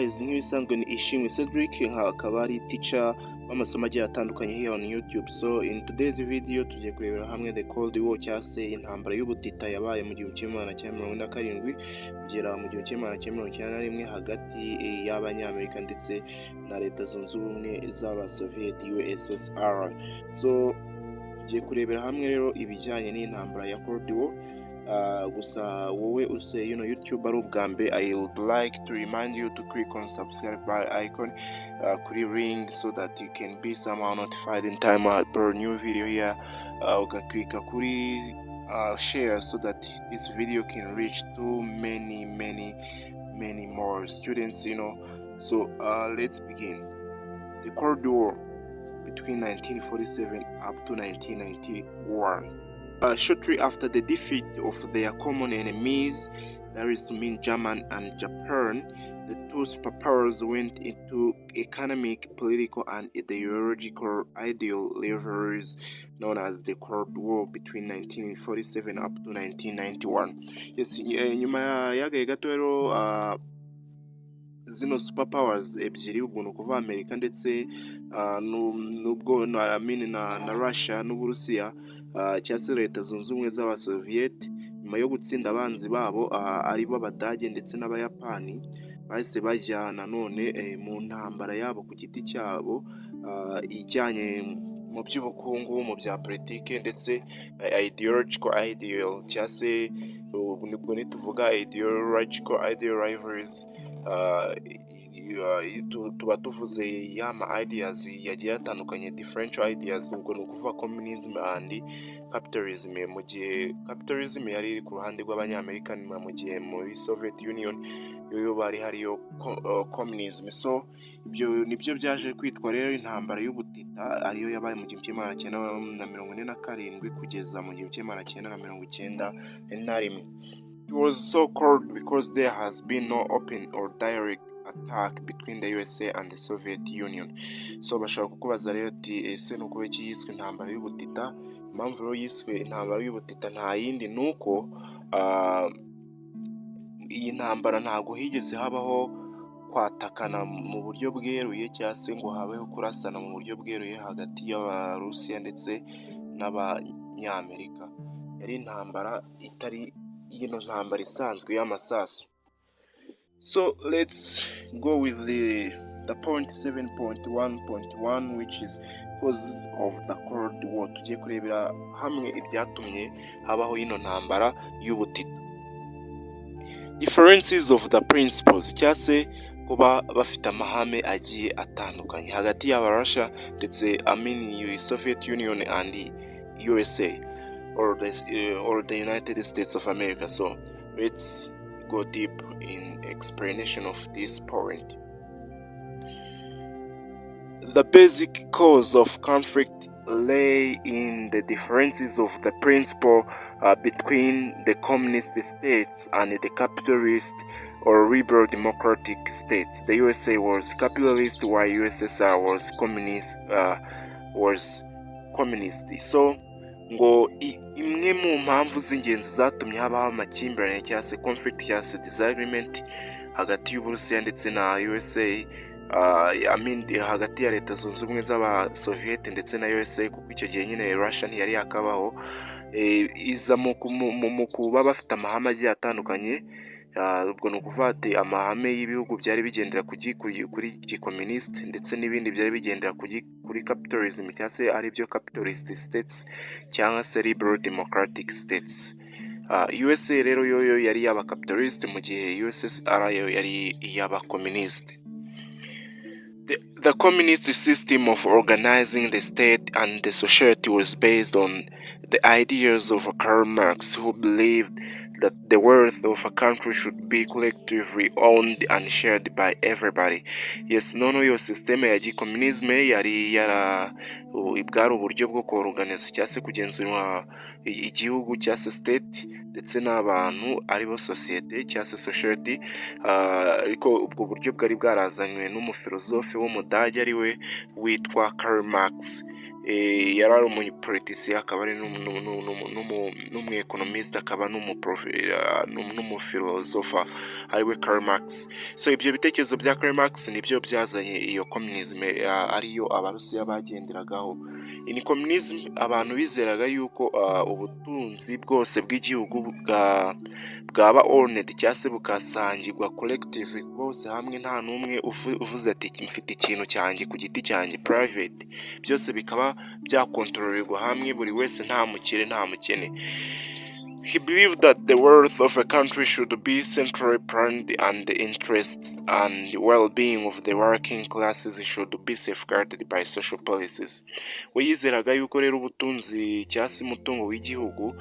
guys, nk'ibisanzwe ni Ishimwe Cedric, akaba ari teacher w'amasomo agiye atandukanye here on YouTube. So in today's video tugiye kurebera hamwe the Cold War cyangwa se intambara y'ubutita yabaye mu 1947 kugera mu 1991 hagati y'Abanyamerika ndetse na Leta Zunze Ubumwe z'Abasoviet USSR. So tugiye kurebera hamwe rero ibijyanye n'intambara ya Cold War. Gusa wowe use YouTube ari ubwa mbere, I would like to remind you to click on subscribe icon kuri ring so that you can be somehow notified in time I upload new video here. Ugaklika kuri share so that this video can reach to many more students, So let's begin. The Cold War between 1947 up to 1991. Shortly after the defeat of their common enemies, that is to mean Germany and Japan, the two superpowers went into economic, political, and ideological rivalries known as the Cold War between 1947 up to 1991. Yes, nyuma y'agahe gato rero zino superpowers ebyiri, ubwo ni ukuva Amerika ndetse n'ubwo na Russia n'Uburusiya cyangwa se Leta Zunze Ubumwe z'Abasoviet, nyuma yo gutsinda abanzi babo aribo Abadage ndetse n'Abayapani, bahise bajya nanone mu ntambara yabo ku giti cyabo ijyanye mu by'ubukungu, mu bya politike ndetse ideal cyangwa se ubwo nituvuga ideological rivalries, tuba tuvuze yama ideas yagiye atandukanye, differential ideas, ubwo ni ukuvuga communism and capitalism. Mu gihe capitalism yari iri ku ruhande rw'Abanyamerika, mu gihe muri Soviet Union yo bari hariyo communism. So ibyo nibyo byaje kwitwa rero intambara y'ubutita, ariyo yabaye mu 1947 kugeza mu 1991. It was so called because there has been no open or direct attack between the USA and the Soviet Union. So bashaka kukubaza rero ati ese nuko iki yiswe intambara y'ubutita? Impamvu rero yiswe intambara y'ubutita nta yindi nuko iyi ntambara ntabwo higeze habaho kwatakana mu buryo bweruye cyangwa se ngo habeho kurasana mu buryo bweruye hagati y'Abarusiya ndetse n'Abanyamerika. Yari intambara itari yino ntambara isanzwe y'amasasu. So let's go with the point 7.1.1, which is causes of the Cold War. Tugiye kurebera hamwe ibyatumye habaho ino ntambara y'ubutita. Differences of the principles, cyangwa se kuba bafite amahame agiye atandukanye hagati y'Abarussia ndetse Soviet Union and USA or the United States of America. So let's go deep in explanation of this point. The basic cause of conflict lay in the differences of the principle between the communist states and the capitalist or liberal democratic states. The USA was capitalist while USSR was communist. So ngo imwe mu mpamvu z'ingenzi zatumye habaho amakimbirane cyangwa se conflict cyangwa se disagreement hagati y'Uburusiya ndetse na USA, hagati ya Leta Zunze Ubumwe z'Abasoviet ndetse na USA, kuko icyo gihe nyine Russia ntiyari yakabaho, iza mu kuba bafite amahame agiye atandukanye. Ubwo ni ukuvuga ati amahame y'ibihugu byari bigendera kuri gikomuniste ndetse n'ibindi byari bigendera kuri capitalism cyangwa se ari byo capitalist states cyangwa se liberal democratic states. USA rero yo yari yaba capitalist mu gihe USSR yo yari yaba communist. The communist system of organizing the state and the society was based on the ideas of Karl Marx, who believed that the wealth of a country should be collectively owned and shared by everybody. Yes, noneho iyo systeme ya gikomunisme yari bwari uburyo bwo kuorganiza cyangwa se kugenzura igihugu cyangwa se state ndetse n'abantu aribo societe cyangwa se society, ariko ubwo buryo bwari bwarazanywe n'umufilozofe w'umudage ariwe witwa Karl Marx. Yari ari umupolitisiye, akaba ari n'umwekonomiste, akaba n'umufilozofa ariwe Karl Marx. So ibyo bitekerezo bya Karl Marx nibyo byazanye iyo communism ariyo abarusiya bagenderagaho. Ni communism abantu bizeraga yuko ubutunzi bwose bw'igihugu bwaba owned cyangwa se bukasangirwa collective bose hamwe, nta n'umwe uvuze ati mfite ikintu cyanjye ku giti cyanjye private, byose bikaba byakontororerwa hamwe, buri wese nta mukire nta mukene. He believed that the wealth of a country should be centrally planned and the interests and well-being of the working classes should be safeguarded by social policies. We yizeraga yuko rero ubutunzi cyangwa se umutungo w'igihugu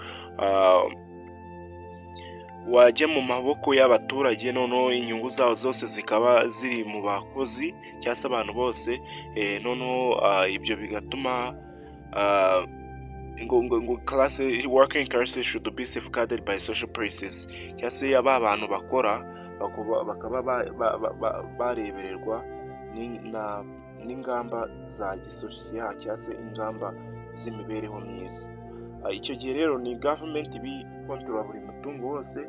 wajya mu maboko y'abaturage, noneho inyungu zawo zose zikaba ziri mu bakozi cyangwa se abantu bose, noneho ibyo bigatuma working classes should be safeguarded by social policies, cyangwa se aba abantu bakora bakaba barebererwa n'ingamba za gisosiyete cyangwa se ingamba z'imibereho myiza. Icyo gihe rero ni government bikontorora buri mutungo wose,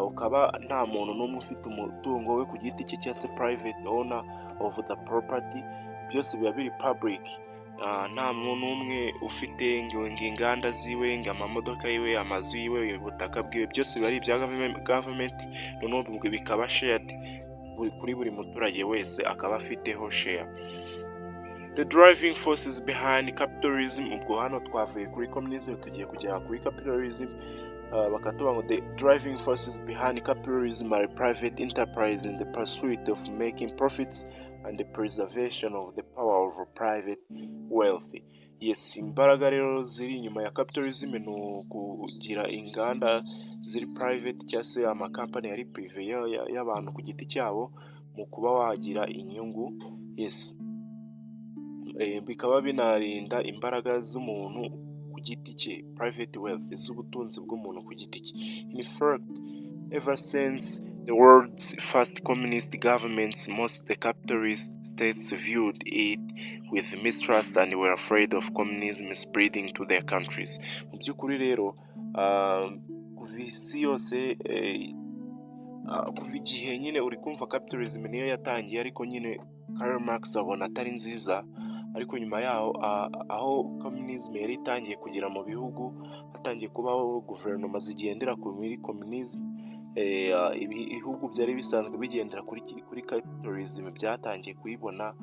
ukaba nta muntu n'umwe ufite umutungo we ku giti cye cyangwa se private owner of the property, byose biba biri public. Nta muntu n'umwe ufite inganda ziwe, amamodoka yiwe, amazu yiwe, ubutaka bwiwe, byose biba ari ibya government, noneho bikaba shared kuri buri muturage wese akaba afiteho share. The driving forces behind capitalism, ubwo hano twavuye kuri communism tugiye kujya kuri capitalism. Bakatuvuga ngo the driving forces behind capitalism are private enterprise in the pursuit of making profits and the preservation of the power of private wealth. Yes, imbaraga rero ziri inyuma ya capitalism ni ukugira inganda ziri private cyangwa se amakampani yari prive y'abantu ku giti cyabo mu kuba wagira inyungu. Yes, bikaba binarinda imbaraga z'umuntu ku giti cye, private wealth, z'ubutunzi bw'umuntu ku giti cye. In fact, ever since the world's first communist governments, most the capitalist states viewed it with mistrust and were afraid of communism spreading to their countries. Mu by'ukuri rero kuva isi yose, kuva igihe nyine uri kumva capitalism niyo yatangiye, ariko nyine Karl Marx abona atari nziza, ariko nyuma yaho aho communism yari itangiye kugira mu bihugu, hatangiye kubaho guverinoma zigendera kuri communism. Ibihugu byari bisanzwe bigendera kuri capitalism byatangiye kuyibona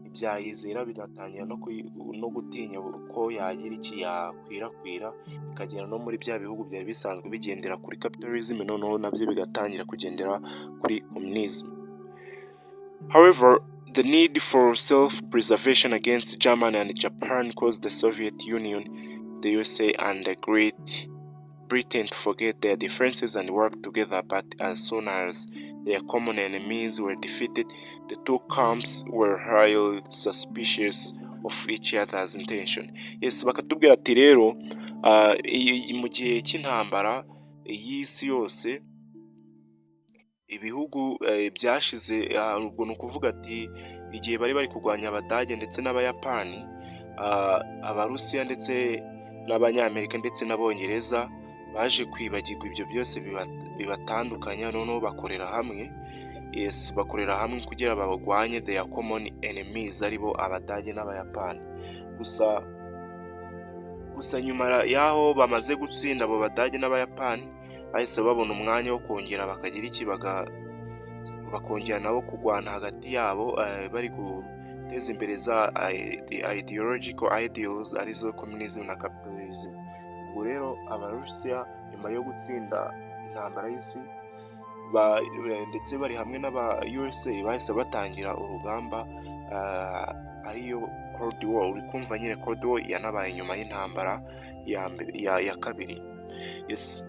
ibyayizera, bigatangira no gutinya ko yagira iki yakwirakwira ikagera no muri bya bihugu byari bisanzwe bigendera kuri capitalism, noneho nabyo bigatangira kugendera kuri communism. However, the need for self-preservation against Germany and Japan caused the Soviet Union, the USA, and the Great Britain to forget their differences and work together, but as soon as their common enemies were defeated, the two camps were highly suspicious of each other's intention. Yes, bakatubwira ati rero mu gihe cy'intambara y'isi yose, ibihugu byashize, ubwo ni ukuvuga ati igihe bari kurwanya Abadage ndetse n'Abayapani, Abarusiya ndetse n'Abanyamerika ndetse n'Abongereza baje kwibagirwa ibyo byose bibatandukanya, noneho bakorera hamwe. Yes, bakorera hamwe kugira barwanye their common enemies aribo Abadage n'Abayapani. Gusa nyuma yaho bamaze gutsinda abo Badage n'Abayapani, bahise babona umwanya wo kongera bakagira iki, bakongera nabo kurwana hagati yabo, bari guteza imbere za ideological ideals arizo communism na capitalism. Ubwo rero Abarusiya nyuma yo gutsinda intambara y'isi ndetse bari hamwe n'aba USA, bahise batangira urugamba ariyo Cold War. Uri kumva nyine Cold War yanabaye nyuma y'intambara ya kabiri. Yes,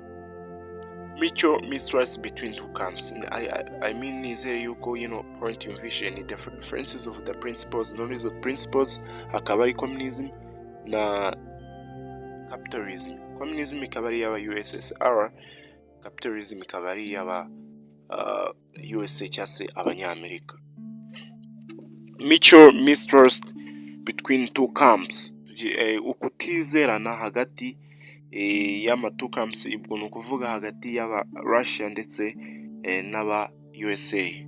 mutual mistrust between two camps. I mean, nizere yuko point you vision the differences of the principles, knowledge of principles, akaba ari communism na capitalism. Communism ikaba ari iy'aba USSR, capitalism ikaba ari iy'aba USA cyangwa se abanyamerika. Mutual mistrust between two camps, ukutizerana hagati y'ama two camps, ubwo ni ukuvuga hagati y'aba Russia ndetse n'aba USA.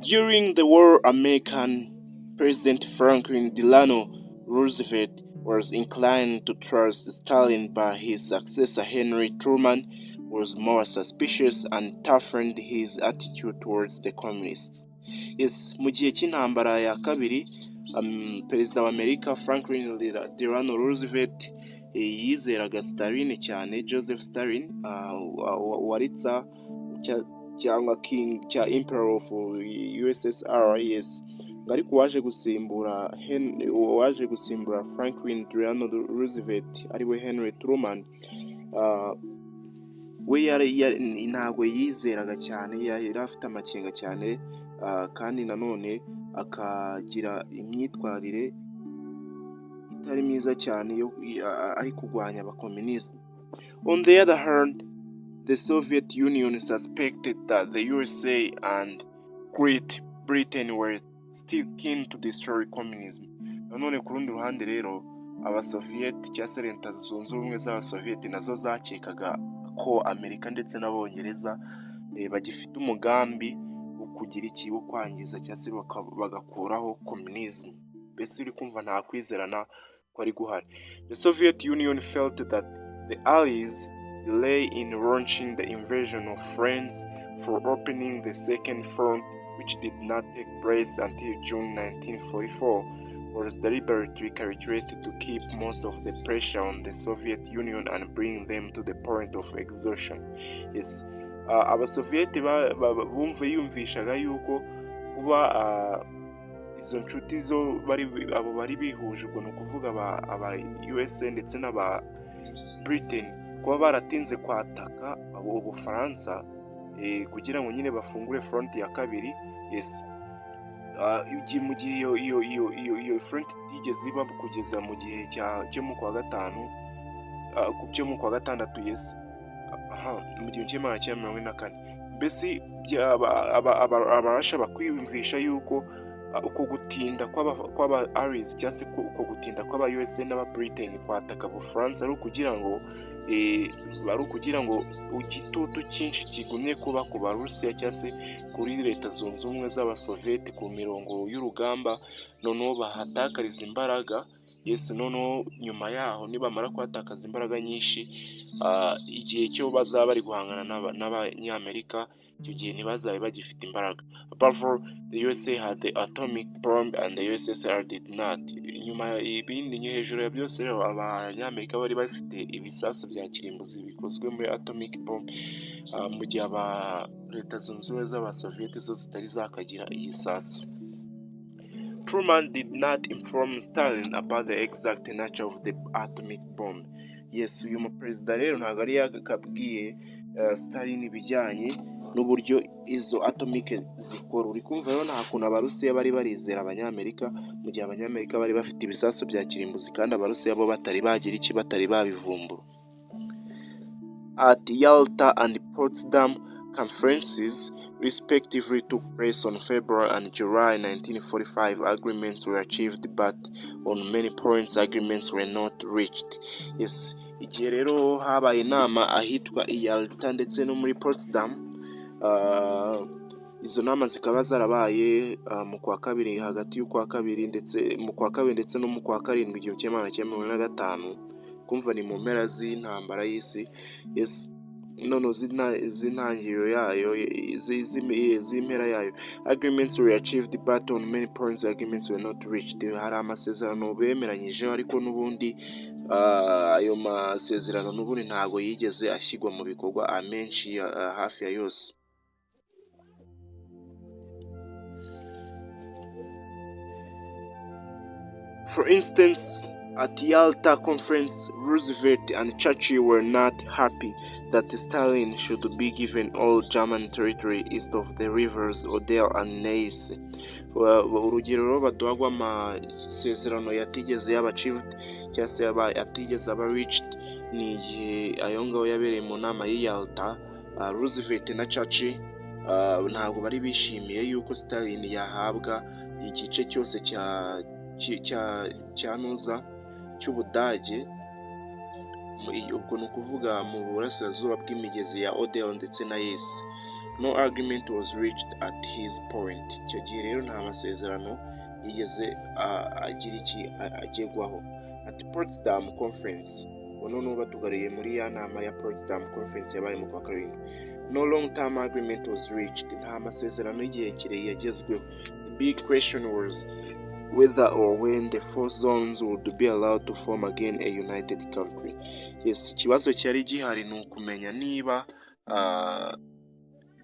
During the war, American President Franklin Delano Roosevelt was inclined to trust Stalin, but his successor Henry Truman was more suspicious and toughened his attitude towards the communists. Yes, mu gihe cy'intambara ya kabiri, perezida wa Amerika Franklin Delano Roosevelt yizeraga Stalin cyane, Joseph Stalin, waritsa cyangwa king cya emperor of USSR, yes, ariko waje gusimbura Franklin Delano Roosevelt ariwe Henry Truman, we ntabwo yizeraga cyane, yari afite amakenga cyane, kandi nanone akagira imyitwarire itari myiza cyane ari kurwanya abakomunisme. On the other hand, the Soviet Union suspected that the USA and Great Britain were still keen to destroy communism. Nanone ku rundi ruhande rero, abasovieti cyangwa se leta zunze ubumwe z'abasovieti nazo zakekaga ko Amerika ndetse n'abongereza bagifite umugambi wo kugira iki, wo kwangiza cyangwa se bagakuraho communism. Mbese uri kumva nta kwizerana kwari guhari. The Soviet Union felt that the Allies' delay in launching the invasion of France for opening the Second Front, which did not take place until June 1944, was deliberately calculated to keep most of the pressure on the Soviet Union and bring them to the point of exhaustion. Yes, abasovieti yumvishaga yuko kuba izo nshuti zo bari bihuje, ubwo ni ukuvuga aba USA ndetse n'aba Britain, kuba baratinze kwataka Ubufaransa kugira ngo nyine bafungure front ya kabiri. Yes, mu gihe iyo front itigeze iba kugeza mu gihe cyo mu kwa gatandatu, yes, mu gihe cy'A1940. Mbese abarasha bakwiyumvisha yuko uko gutinda kw'aba Allies cyangwa se uko gutinda kw'aba USA n'aba Britain kwataka Ubufaransa ari ukugira ngo igitutu cyinshi kigumye kuba ku Barusiya cyangwa se kuri leta zunze ubumwe z'abasovieti ku mirongo y'urugamba, noneho bahatakariza imbaraga. Yes, noneho nyuma yaho nibamara kwatakaza imbaraga nyinshi, igihe cyo bazaba bari guhangana n'abanyamerika, icyo gihe ntibazabe bagifite imbaraga. Above all, the USA had the atomic bomb and the USSR did not. Nyuma ibindi hejuru ya byose rero, abanyamerika bari bafite ibisasu bya kirimbuzi bikozwe muri atomic bomb, mu gihe leta zunze ubumwe z'abasovieti zo zitari zakagira iyi sasu. Truman did not inform Stalin about the exact nature of the atomic bomb. Yes, uyu muperezida rero ntabwo ari yakabwiye Stalin ibijyanye n'uburyo izo atomic zikora. Uri kumva rero nta kuntu Abarusiya bari barizera Abanyamerika, mu gihe Abanyamerika bari bafite ibisasu bya kirimbuzi kandi Abarusiya bo batari babivumbura. At Yalta and Potsdam conferences respectively took place on February and July 1945. Agreements were achieved, but on many points agreements were not reached. Yes, igihe rero habaye inama ahitwa Yalta ndetse no muri Potsdam, izo nama zikaba zarabaye mu kwa kabiri, hagati y'ukwa kabiri ndetse mu kwa kabiri ndetse no mu kwa karindwi 1945. Kumva ni mu mpera z'intambara y'isi. Yes, noneho z'intangiriro yayo, z'impera yayo. Agreements were achieved, but on many points agreements were not reached. Hari amasezerano bemeranyijeho, ariko n'ubundi ayo masezerano n'ubundi ntabwo yigeze ashyirwa mu bikorwa amenshi, hafi ya yose. For instance, At Yalta Conference, Roosevelt and Churchill were not happy that Stalin should be given all German territory east of the rivers Oder and Neisse. Urugero rero baduha rw'amasezerano yatigeze yaba achieved cyangwa se yatigeze aba reached ni igihe ayo ngaho yabereye mu nama y'i Yalta. Roosevelt na Churchill ntabwo bari bishimiye yuko Stalin yahabwa igice cyose cya nuza cy'Ubudage, ubwo ni ukuvuga mu burasirazuba bw'imigezi ya Oder ndetse na Neisse. No argument was reached at his point. Icyo gihe rero nta masezerano yigeze agira iki agegwaho. At Potsdam Conference, noneho batugariye muri ya nama ya Potsdam Conference yabaye mu kwa karindwi. No long-term agreement was reached. Nta masezerano y'igihe kirekire yagezweho. The big question was whether or when the four zones would be allowed to form again a united country. Yes, ikibazo cyari gihari ni ukumenya niba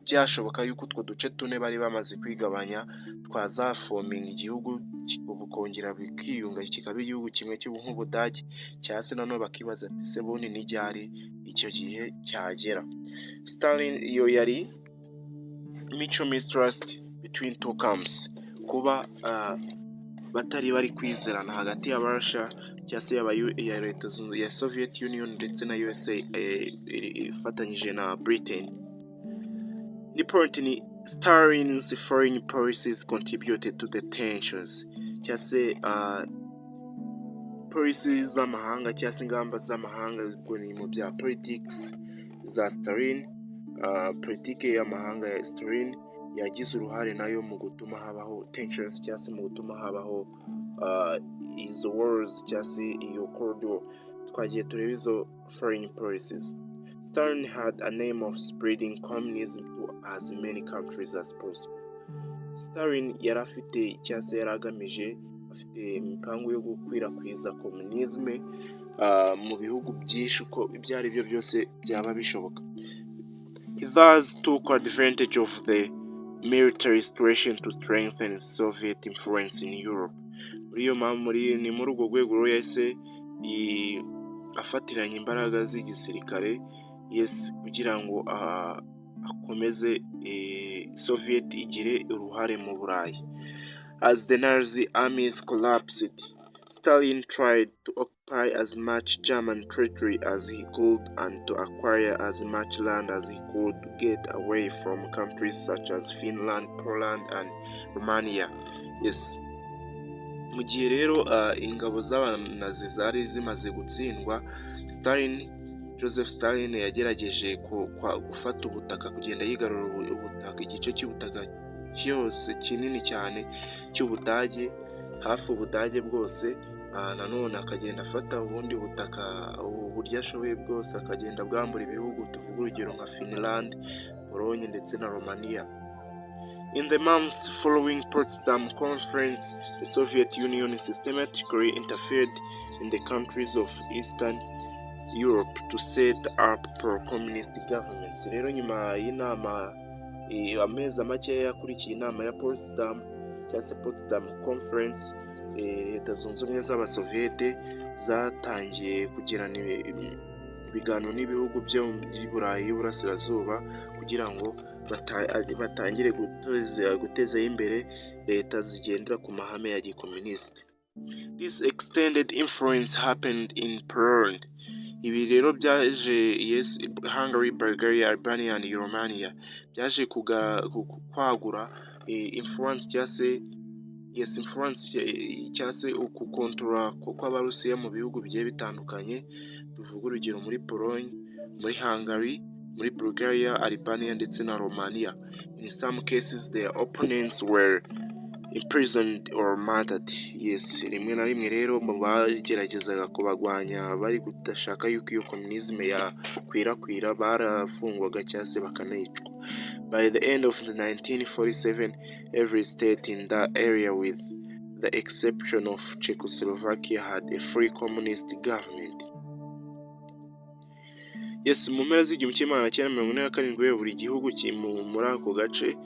byashoboka yuko utwo duce tune bari bamaze kwigabanya twazafominga igihugu bukongera bikiyunga kikaba igihugu kimwe nk'Ubudage, cyangwa se nanone bakibaza ati se bundi ni ryari icyo gihe cyagera. Stalin iyo yari mutual mistrust between two camps, kuba batari bari kwizerana hagati y'Abarusha cyangwa se ya leta ya Soviet Union ndetse na USA ifatanyije na Britain. The point ni Stalin's foreign policies contributed to the tensions, cyangwa se policies z'amahanga cyangwa se ingamba z'amahanga ubwo ni mu bya politics za Stalin. Politike y'amahanga ya Stalin yagize uruhare nayo mu gutuma habaho tensions cyangwa se mu gutuma habaho izo wars cyangwa se iyo Cold War. Twagiye tureba izo foreign policies. Stalin had a name of spreading communism to as many countries as possible. Stalin yari afite cyangwa se yari agamije, afite imipango yo gukwirakwiza komunisme mu bihugu byinshi uko ibyo ari byo byose byaba bishoboka. He thus took advantage of the military situation to strengthen Soviet influence in Europe. Ni muri urwo rwego rero yahise afatiranya imbaraga z'igisirikare kugira ngo akomeze Soviet igire uruhare mu Burayi. As the Nazi armies collapsed, Stalin tried to occupy as much German territory as he could and to acquire as much land as he could to get away from countries such as Finland, Poland and Romania. Yes. Mu gihe rero ingabo z'Abanazi zari zimaze gutsindwa, Joseph Stalin yagerageje gufata ubutaka, kugenda yigarura ubutaka, igice cy'ubutaka cyose kinini cyane cy'Ubudage, hafi Ubudage bwose. Nanone akagenda afata ubundi butaka uburyo ashoboye bwose, akagenda bwambura ibihugu, tuvuga urugero nka Finland, Pologne ndetse na Romania. In the months following Potsdam Conference, the Soviet Union systematically interfered in the countries of Eastern Europe to set up pro-communist governments. Rero nyuma y'inama amezi makeya yakurikiye inama ya Potsdam cyangwa se Potsdam Conference, leta zunze ubumwe z'Abasoviyete zatangiye kugirana ibiganiro n'ibihugu byo muri Burayi y'Uburasirazuba kugira ngo batangire guteza imbere leta zigendera ku mahame ya gikomunisite. This extended influence happened in Poland. Ibi rero byaje Hungary, Bulgaria, Albania and Romania byaje kwagura influence cyangwa se ukukontorora kw'Abarusiya mu bihugu bigiye bitandukanye, tuvuga urugero muri Pologne, muri Hungary, muri Bulgaria, Albania ndetse na Romania. In some cases their opponents were imprisoned or murdered. Yes, rimwe na rimwe rero mu bageragezaga kubagwanya bari gudashaka yuko iyo komunisme yakwirakwira barafungwaga cyangwa se bakanicwa. By the end of 1947, every state in that area with the exception of Czechoslovakia had a free communist government. Yes, mu mpera z'igihumbi kimwe magana cyenda mirongo ine na karindwi buri gihugu muri ako gace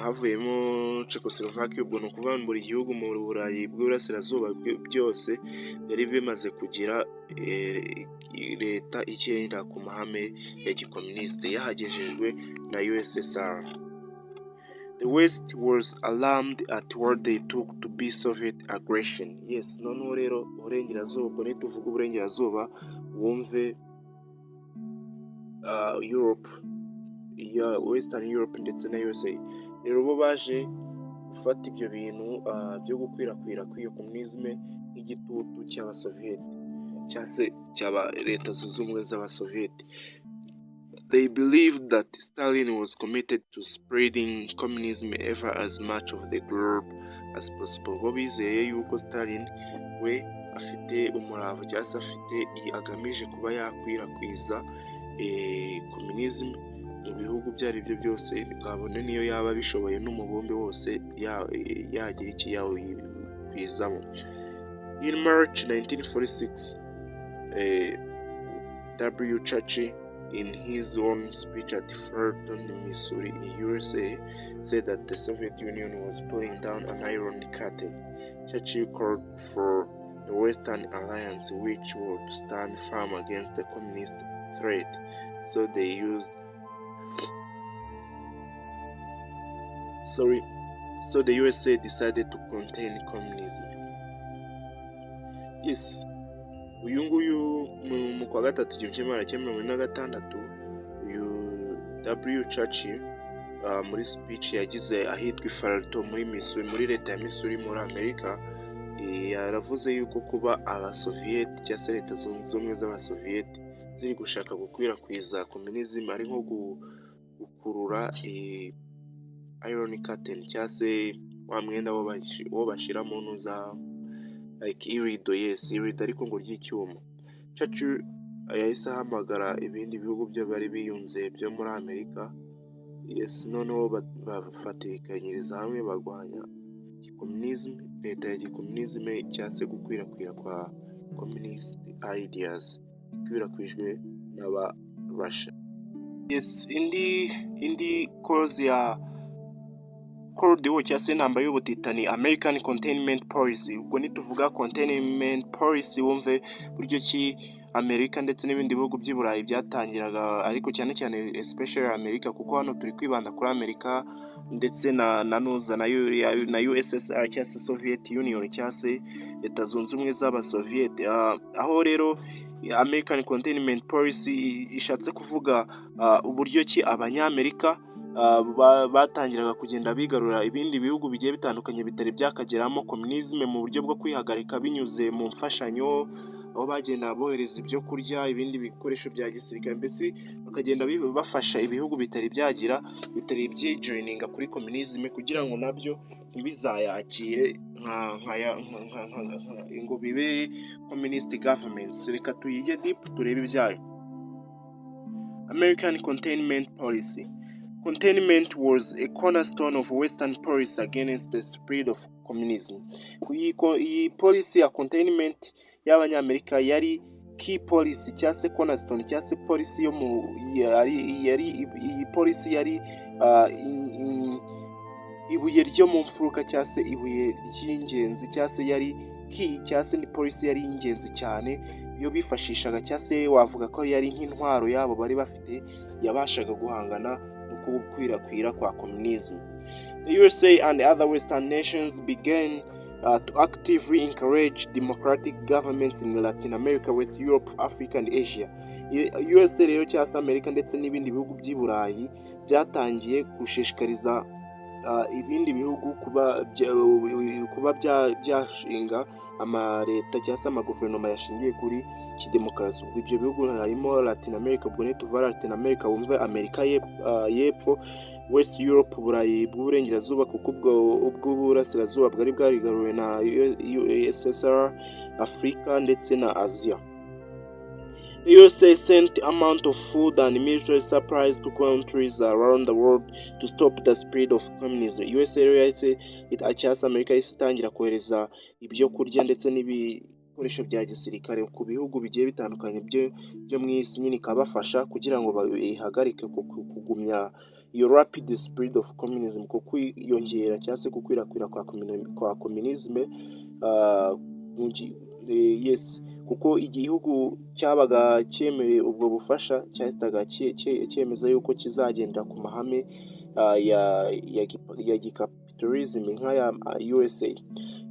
havuyemo Czechoslovakia, ubwo ni ukuvuga buri gihugu mu Burayi bw'Iburasirazuba byose byari bimaze kugira leta igendera ku mahame ya gikomunisite yahagejejwe na USSR. The West was alarmed at what they took to be Soviet aggression. Yes, noneho rero uburengerazuba, ubwo nituvuga uburengerazuba wumve Europe, ya Western Europe ndetse na USA. Rero bo baje gufata ibyo bintu byo gukwirakwira kw'iyo komunisme nk'igitutu cy'abasoviyeti cyangwa se cy'aba leta zunze ubumwe z'abasoviyeti. They believed that Stalin was committed to spreading communism ever as much of the globe as possible. Bo bizeye yuko Stalin we afite umurava cyangwa se agamije kuba yakwirakwiza communism mu bihugu ibyo ari byo byose, kabone niyo yaba bishoboye n'umubumbe wose yagira iki yawikwizamo. In March 1946, W. Churchill, in his own speech at Fulton, Missouri, USA, said that the Soviet Union was pulling down an iron curtain. Churchill called for the Western Alliance, which would stand firm against the communist threat. So the USA decided to contain communism. Yes, uyu nguyu mu kwa gatatu 1946 uyu W. Churchill muri speech yagize ahitwa Fulton muri Missouri, muri leta ya Missouri muri Amerika, yaravuze yuko kuba abasoviyeti cyangwa se leta zunze ubumwe z'abasoviyeti ziri gushaka gukwirakwiza communism ari nko gukurura iron curtain cyangwa se wa mwenda wo bashyiramo nuza like irido, yes irido ariko ngo ry'icyuma. Churchill yahise ahamagara ibindi bihugu byo bari biyunze byo muri Amerika, yes noneho bafatikanyiriza hamwe barwanya communism, leta ya gikomunism cyangwa se gukwirakwira kwa communist ideas ikwirakwijwe n'aba Russia. Yes, indi cause ya Cold War cyangwa se intambara y'ubutitani, American Containment Policy. Ubwo nituvuga Containment Policy wumve buryo ki Amerika ndetse n'ibindi bihugu by'i Burayi byatangiraga, ariko cyane cyane especially Amerika, kuko hano turi kwibanda kuri Amerika ndetse na USSR cyangwa se Soviet Union cyangwa se leta zunze ubumwe z'abasoviyeti. Aho rero American Containment Policy ishatse kuvuga uburyo ki abanyamerika batangiraga kugenda bigarura ibindi bihugu bigiye bitandukanye bitari byakageramo communism mu buryo bwo kwihagarika binyuze mu mfashanyo, aho bagenda bohereza ibyo kurya, ibindi bikoresho bya gisirikare, mbese bakagenda bafasha ibihugu bitari byijoininga kuri communism kugira ngo nabyo ntibizayakire ngo bibe communist governments. Reka tuyige deep turebe ibyayo. American Containment Policy. Containment was a cornerstone of Western policy against the spread of communism. Iyi policy ya containment y'abanyamerika yari key policy cyangwa se cornerstone cyangwa se policy yo iyi policy yari ibuye ryo mu mfuruka cyangwa se ibuye ry'ingenzi cyangwa se yari key cyangwa se ni policy yari ingenzi cyane iyo bifashishaga cyangwa se wavuga ko yari nk'intwaro yabo bari bafite yabashaga guhangana gukwirakwira kwa communism. The USA and other Western nations began to actively encourage democratic governments in Latin America, West Europe, Africa and Asia. USA rero cyangwa se Amerika ndetse n'ibindi bihugu by'i Burayi byatangiye gushishikariza ibindi bihugu kuba byashinga amaleta cyangwa se amaguverinoma yashingiye kuri kidemokarasi. Ubwo ibyo bihugu harimo Latin America, ubwo nituva Latin America wumve Amerika y'epfo, West Europe, Burayi bw'uburengerazuba kuko ubw'uburasirazuba bwari bwarigaruwe na USSR, Afrika ndetse na Asia. The USA sent amount of food and military supplies to countries around the world to stop the spread of communism. USA cyangwa Amerika yahise itangira kohereza ibyo kurya ndetse ibikoresho bya gisirikare ku bihugu bigiye bitandukanye byo mu isi, nyine ikabafasha kugira ngo bihagarike kugumya iyo rapid spread of communism, ku kwiyongera cyangwa se gukwirakwira kwa communism. Yes, kuko igihugu cyabaga cyemeye ubwo bufasha cyahitaga cyemeza yuko kizagendera ku mahame ya gicapitalism nk'aya USA.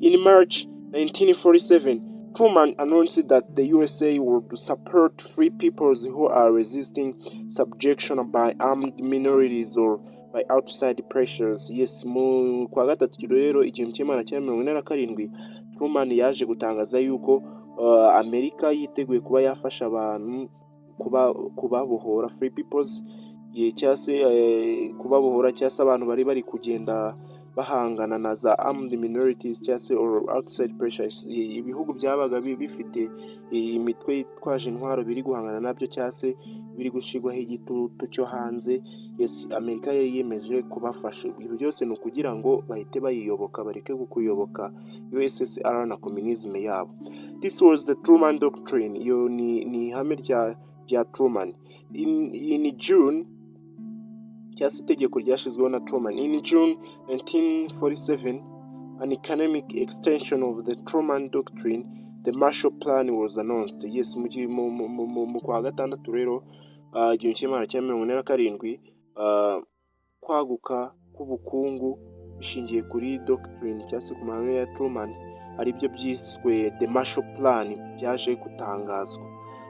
In March 1947, Truman announced that the USA would support free peoples who are resisting subjection by armed minorities or by outside pressures. Yes, mu kwa gatatu rero 1947, Truman yaje gutangaza yuko Amerika yiteguye kuba yafasha abantu kubabohora, free peoples, cyangwa se kubabohora, cyangwa se abantu bari kugenda bahangana na za armed minorities cyangwa se or outside pressures. Ibihugu byabaga bifite imitwe yitwaje intwaro biri guhangana nabyo cyangwa se biri gushyirwaho igitutu cyo hanze. Yes, Amerika yari yemeje kubafasha. Ibyo byose ni ukugira ngo bahite bayiyoboka, bareke kuyoboka USSR na communism yabo. This was the Truman Doctrine. Iyo ni ihame rya Truman. In June, cyangwa se itegeko ryashyizweho na Truman. In June 1947, an economic extension of the Truman Doctrine, the Marshall Plan, was announced. Yes, mu kwa gatandatu rero 1947, kwaguka k'ubukungu bishingiye kuri doctrine cyangwa se ku mahame ya Truman, aribyo byiswe the Marshall Plan, byaje gutangazwa.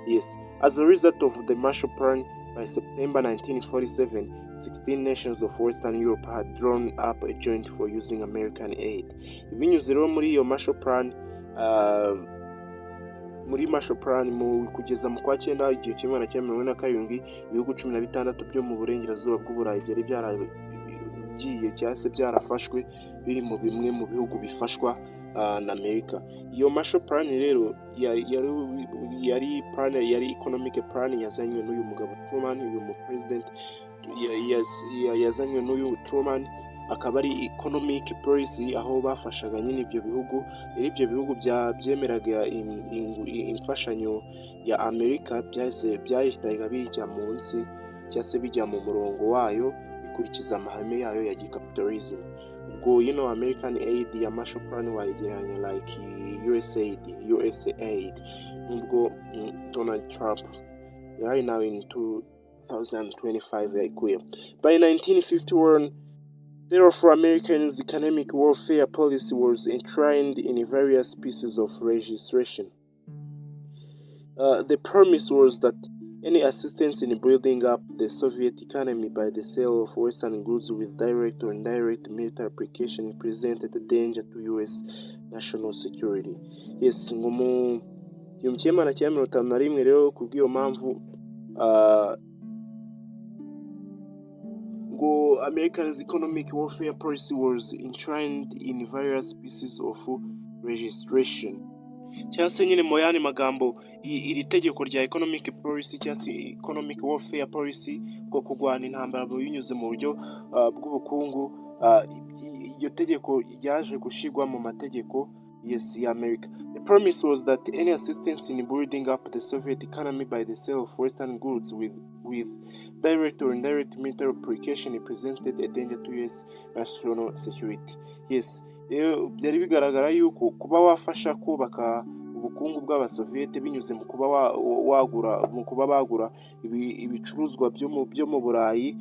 Yes, as a result of the Marshall Plan, by September 1947, 16 nations of Western Europe had drawn up a joint for using American aid. Ibinyuze rero muri iyo Marshall Plan, mu kugeza mu kwa 9 1947, ibihugu 16 byo mu burengerazuba bw'Uburayi byari byaragiye cyangwa se byarafashwe biri mu bimwe mu bihugu bifashwa na Amerika. Iyo Marshall Plan rero yari economic plan yazanywe n'uyu mugabo Truman, uyu mu president yazanywe n'uyu Truman, akaba ari economic policy aho bafashaga nyine ibyo bihugu. Rero ibyo bihugu byemeraga imfashanyo ya Amerika byahitaga bijya munsi cyangwa se bijya mu murongo wayo bikurikiza amahame yayo ya gicapitalism. Ubwo American aid ya Marshall Plan wayigereranya like USAID. Nubwo Donald Trump right now in 2025 yayikuye. By 1951, therefore, Americans' economic warfare policy was enshrined in various pieces of legislation. The premise was that any assistance in building up the Soviet economy by the sale of Western goods with direct or indirect military application presented a danger to U.S. national security. Yes, ngo mu 1951 rero kubw'iyo mpamvu America's economic warfare policy was enshrined in various pieces of legislation. Cyangwa se nyine mu yandi magambo, iri tegeko rya economic policy cyangwa se economic warfare policy bwo kurwana intambara binyuze mu buryo bw'ubukungu, iryo tegeko ryaje gushyirwa mu mategeko ya America. The promise was that any assistance in building up the Soviet economy by the sale of Western goods with direct or indirect military application presented a danger to US national security. Yes, byari bigaragara yuko kuba wafasha kubaka ubukungu bw'abasoviete binyuze mu kuba bagura ibicuruzwa byo mu Burayi,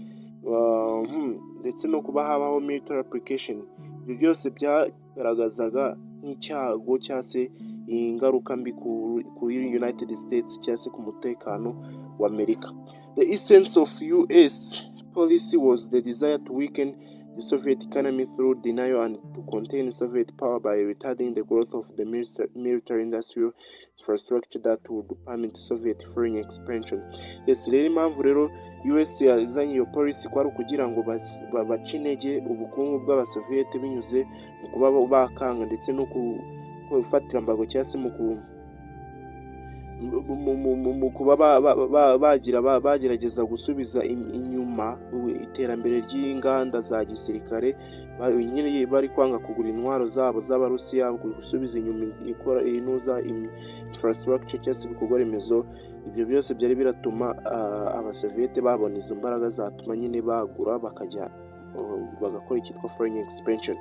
ndetse no kuba habaho military application, ibyo byose byagaragazaga nk'icyago cyangwa se ingaruka mbi kuri United States cyangwa se ku mutekano wa Amerika. The essence of US policy was the desire to weaken the Soviet economy through denial and to contain Soviet power by retarding the growth of the military industrial infrastructure that would permit Soviet foreign expansion. Yes, rero impamvu rero US yazanye iyo policy kwari kugira ngo bace intege ubukungu bw'abasoviete binyuze mu kuba bakanga ndetse no gufatira mbago cyangwa se mu kuba bagerageza gusubiza inyuma iterambere ry'inganda za gisirikare, nyine bari kwanga kugura intwaro zabo z'Abarusiya, gusubiza inyuma inuza infrastructure cyangwa se ibikorwa remezo. Ibyo byose byari biratuma abasoviyete babona izo mbaraga zatuma nyine bagura bagakora icyitwa foreign expansion.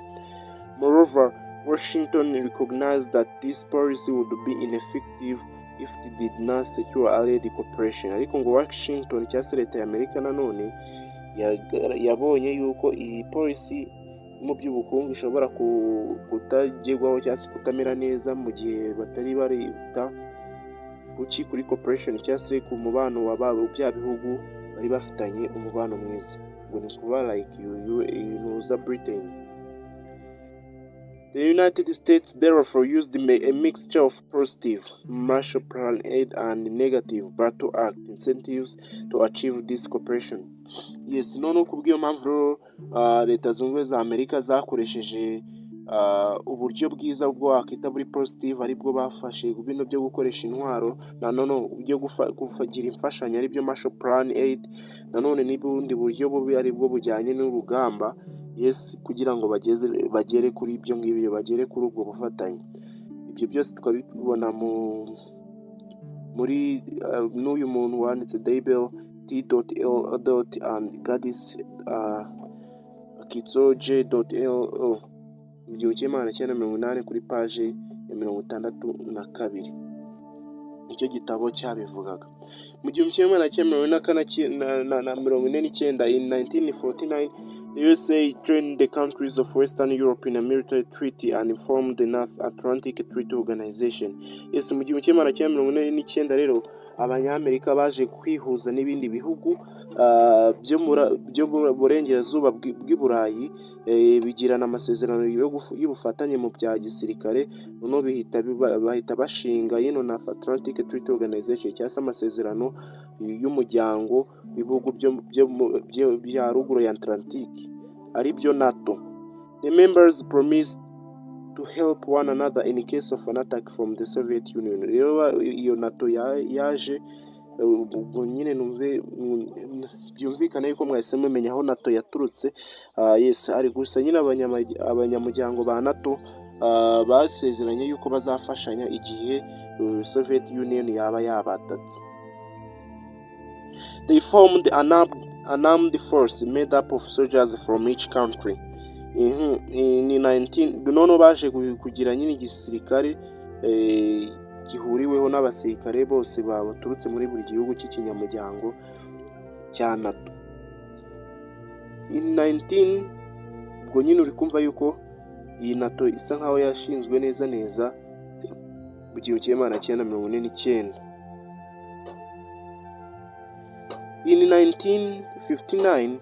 Moreover, Washington recognized that this policy would be ineffective if it did not secure allied cooperation. Ariko ngo Washington cyangwa se leta ya Amerika nanone yabonye yuko iyi policy mu by'ubukungu ishobora kutagerwaho cyangwa se kutamera neza mu gihe batari barita kuri cooperation cyangwa se ku mubano wa bya bihugu bari bafitanye umubano mwiza, ngo ni kuba like uza Britain. The United States therefore used a mixture of positive Marshall Plan aid and negative Battle Act incentives to achieve this cooperation. Yes, none kubw'iyo mpamvu rero leta zunze ubumwe za Amerika zakoresheje uburyo bwiza bwo wakita buri positive, aribwo bafashe bino byo gukoresha intwaro, byo kugira imfashanyo aribyo Marshall Plan aid, nanone n'ubundi buryo bubi aribwo bujyanye n'urugamba, yes, kugira ngo bagere kuri ibyo ngibyo, bagere kuri ubwo bufatanye. Ibyo byose tukabibona muri n'uyu muntu wanditse Daybell T.L. and Gadis Kitsoje.L 1980 kuri paje ya 62. Icyo gitabo cyabivugaga. Mu 1949 in 1949, the USA joined the countries of Western Europe in a military treaty and formed the North Atlantic Treaty Organization. Yes, mu 1949 rero abanyamerika baje kwihuza n'ibindi bihugu byo mu burengerazuba bw'i Burayi, bigirana amasezerano y'ubufatanye mu bya gisirikare, noneho bahita bashinga yino North Atlantic Treaty Organization cyangwa se amasezerano y'umuryango w'ibihugu bya ruguru ya Atlantique, aribyo NATO. The members promised to help one another in case of an attack from the Soviet Union. Rero iyo NATO yaje, ubwo nyine byumvikana yuko mwese mumenya aho NATO yaturutse. Yes, ari gusa nyine abanyamuryango ba NATO basezeranye yuko bazafashanya igihe Soviet Union yaba yabatatse. They formed an armed force made up of soldiers from each country. Ni 19 noneho baje kugira nyine igisirikare gihuriweho n'abasirikare bose baturutse muri buri gihugu cy'ikinyamuryango cya NATO. In 19 ubwo nyine uri kumva yuko iyi NATO isa nkaho yashinzwe neza mu 1949. In 1959,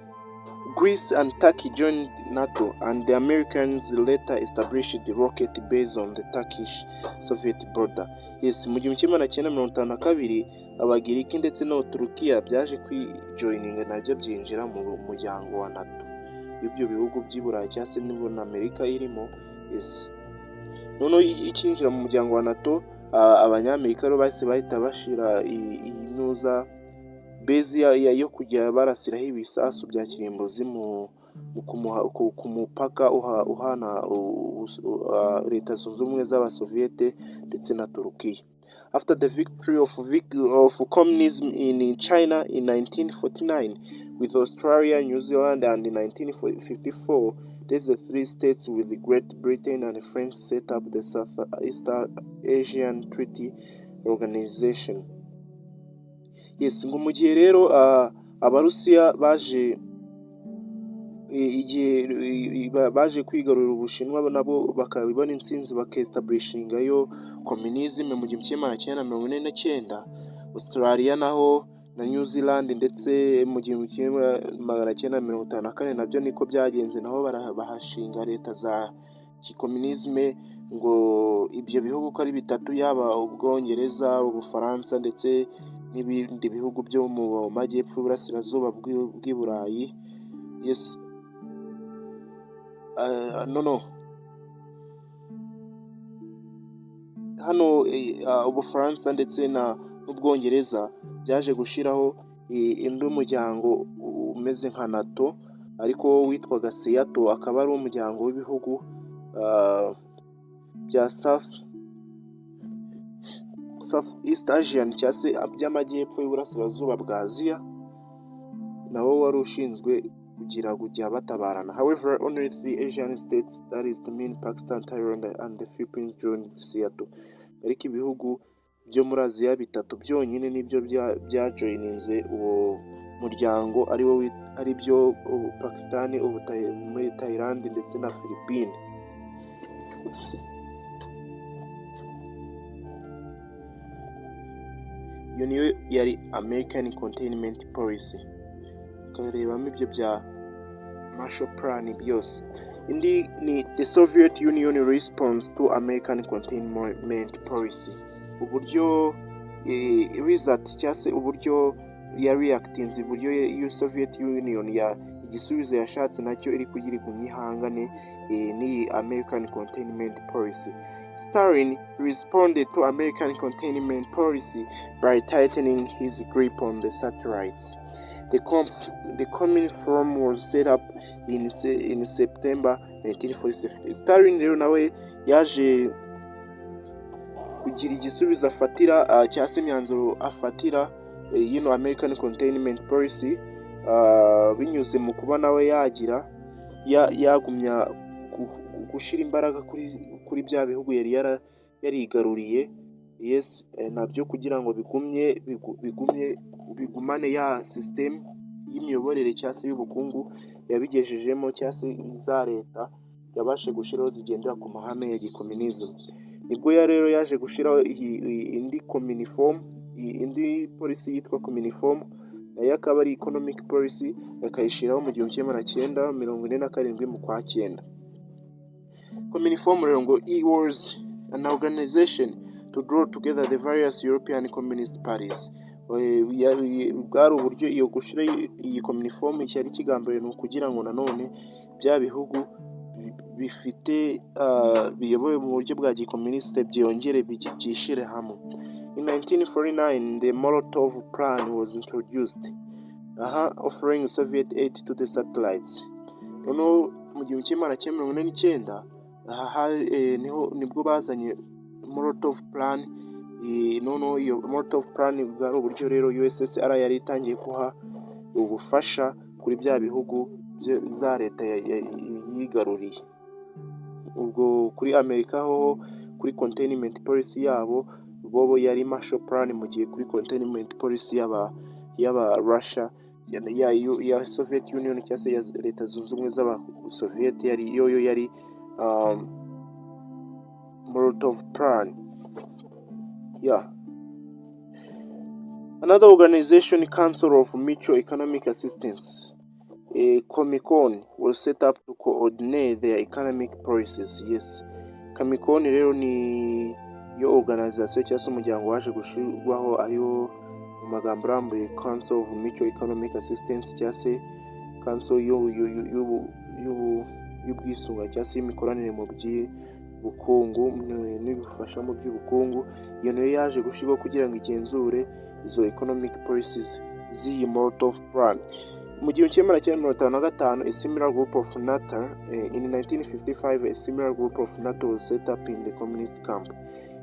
Greece and Turkey joined NATO, and the Americans later established the rocket base on the Turkish-Soviet border. Yes, mu 1952 Abagiriki ndetse na Turukiya byaje kwijoininga nabyo byinjira mu muryango wa NATO. Ibyo bihugu by'i Burayi cyangwa se na Amerika irimo. Yes, noneho ikinjira mu muryango wa NATO, abanyamerika rero bahita bashira inuza base yo kujya barasiraho ibisasu bya kirimbuzi ku mupaka uhana leta zunze ubumwe z'abasoviyete ndetse na Turukiya. After the victory of communism in China in 1949 with Australia, New Zealand, and in 1954, these three states with Great Britain and France set up the South East Asian Treaty Organization. Yes, ngo mu gihe rero Abarusiya baje kwigarurira Ubushinwa, nabo bakabibona intsinzi bakestablishingayo communism mu 1949. Australia naho na New Zealand ndetse mu 1954 nabyo niko byagenze, naho bahashinga leta za kikomunisme. Ngo ibyo bihugu ko ari bitatu, yaba Ubwongereza, Ubufaransa ndetse n'ibindi bihugu byo mu majyepfo y'uburasirazuba bw'i Burayi. Yes, hano Ubufaransa ndetse n'Ubwongereza byaje gushyiraho undi muryango umeze nka NATO ariko witwaga SEATO, akaba ari umuryango w'ibihugu bya South East Asian cyangwa se by'amajyepfo y'uburasirazuba bwa Aziya, nawo wari ushinzwe kugira kujya batabarana. However, only the Asian states, that is to mean Pakistan, Thailand and the Philippines, joined SEATO. Ariko ibihugu byo muri Aziya bitatu byonyine nibyo byajoyininze uwo muryango, ari byo Pakistan, muri Thailand ndetse na Philippines. Iyo niyo yari American Containment Policy. Tukarebamo ibyo bya Marshall Plan byose. Indi ni the Soviet Union response to American Containment Policy. Uburyo result cyangwa se uburyo ya reactings, uburyo iyo Soviet Union igisubizo yashatse nacyo iri kugira igumye ihangane ni American Containment Policy. Stalin responded to American Containment Policy by tightening his grip on the satellites. The Communiform was set up in September 1947. Stalin rero nawe yaje kugira igisubizo afatira cyangwa se imyanzuro afatira American Containment Policy binyuze mu kuba nawe yagumya gushyira imbaraga kuri bya bihugu yari yarigaruriye, yes, nabyo kugira ngo bigumane ya system y'imiyoborere cyangwa se y'ubukungu yabigejejemo, cyangwa se za leta yabashe gushyiraho zigendera ku mahame ya gikomunism. Nibwo rero yaje gushyiraho indi policy yitwa Communiform, nayo akaba ari economic policy, akayishyiraho mu 1947 mu kwa 9. Communiform rero ngo it was an organization to draw together the various European communist parties. Bwari uburyo iyo gushyira iyi Communiform cyari kigambiriye ni kugira ngo nanone bya bihugu bifite biyobowe mu buryo bwa gikomunisite byongere byishyire hamwe. In 1949 the Molotov Plan was introduced, offering Soviet aid to the satellites. Noneho mu 1949 nibwo bazanye Molotov Plan. Noneho iyo Molotov Plan bwari uburyo rero USSR yari itangiye kuha ubufasha kuri bya bihugu za leta yigaruriye. Ubwo kuri Amerika ho kuri Containment Policy yabo bobo yari Marshall Plan, mu gihe kuri Containment Policy yaba Russia ya Soviet Union cyangwa se ya leta zunze ubumwe z'Abasoviet yari Molotov Plan. Another organization, Council of Mutual Economic Assistance, Comecon, was set up to coordinate their economic policies. Yes, Comecon rero ni yo organization cyangwa se umuryango waje gushyirwaho ariyo mu magambo arambuye Council of Mutual Economic Assistance cyangwa se Council y'ubwisungane cyangwa se imikoranire mu by'ubukungu n'ibifasha mu by'ubukungu. Iyo nayo yaje gushyirwaho kugira ngo igenzure izo economic policies z'iyi Molotov Plan. Mu 1955 a similar group of NATO, in 1955 a similar group of NATO was set up in the communist camp.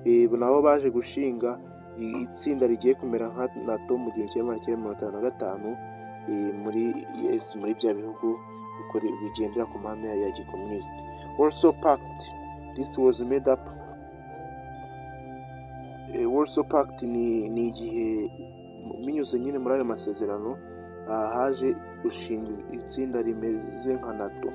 Nabo baje gushinga itsinda rigiye kumera nka NATO mu 1955 muri bya bihugu bigendera ku mahame ya gikomunist. Warsaw Pact, this was made up. Warsaw Pact ni igihe binyuze nyine muri ayo masezerano haje gushinga itsinda rimeze nka NATO.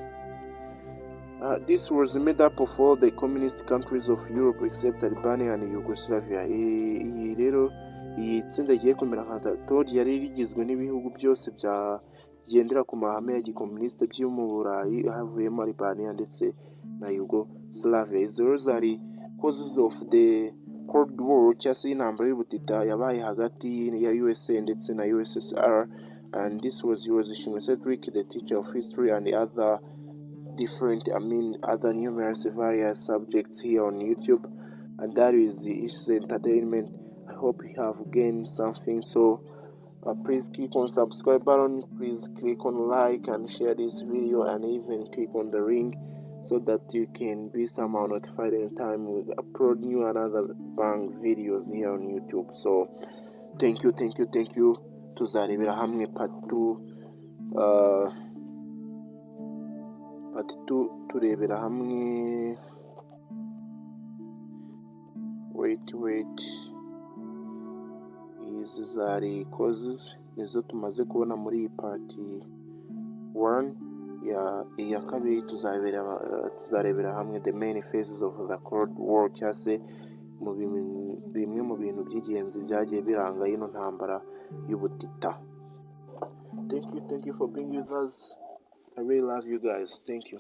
This was made up of all the communist countries of Europe except Albania and Yugoslavia. Iyi rero iyi tsinda rigiye kumera nka NATO ryari rigizwe n'ibihugu byose byagendera ku mahame ya gikomuniste byo mu Burayi, havuyemo Albania ndetse na Yugoslavia. Izo zari causes of the Cold War cyangwa se intambara y'ubutita yabaye hagati ya USA ndetse na USSR, and this was Cedric, the teacher of history, and the other other numerous various subjects here on YouTube, and that is entertainment I hope you have gained something. So please click on subscribe button, please click on like and share this video, and even click on the ring so that you can be somehow notified anytime we upload new and other bang videos here on YouTube. So thank you. Tuzarebera hamwe part 2 turebera hamwe wait izi zari causes nizo tumaze kubona muri iyi part 1. iya kabiri tuzarebera hamwe the main phases of the Cold War, cyangwa se bimwe mu bintu by'ingenzi byagiye biranga ino ntambara y'ubutita. Thank you for being with us. I really love you guys. Thank you.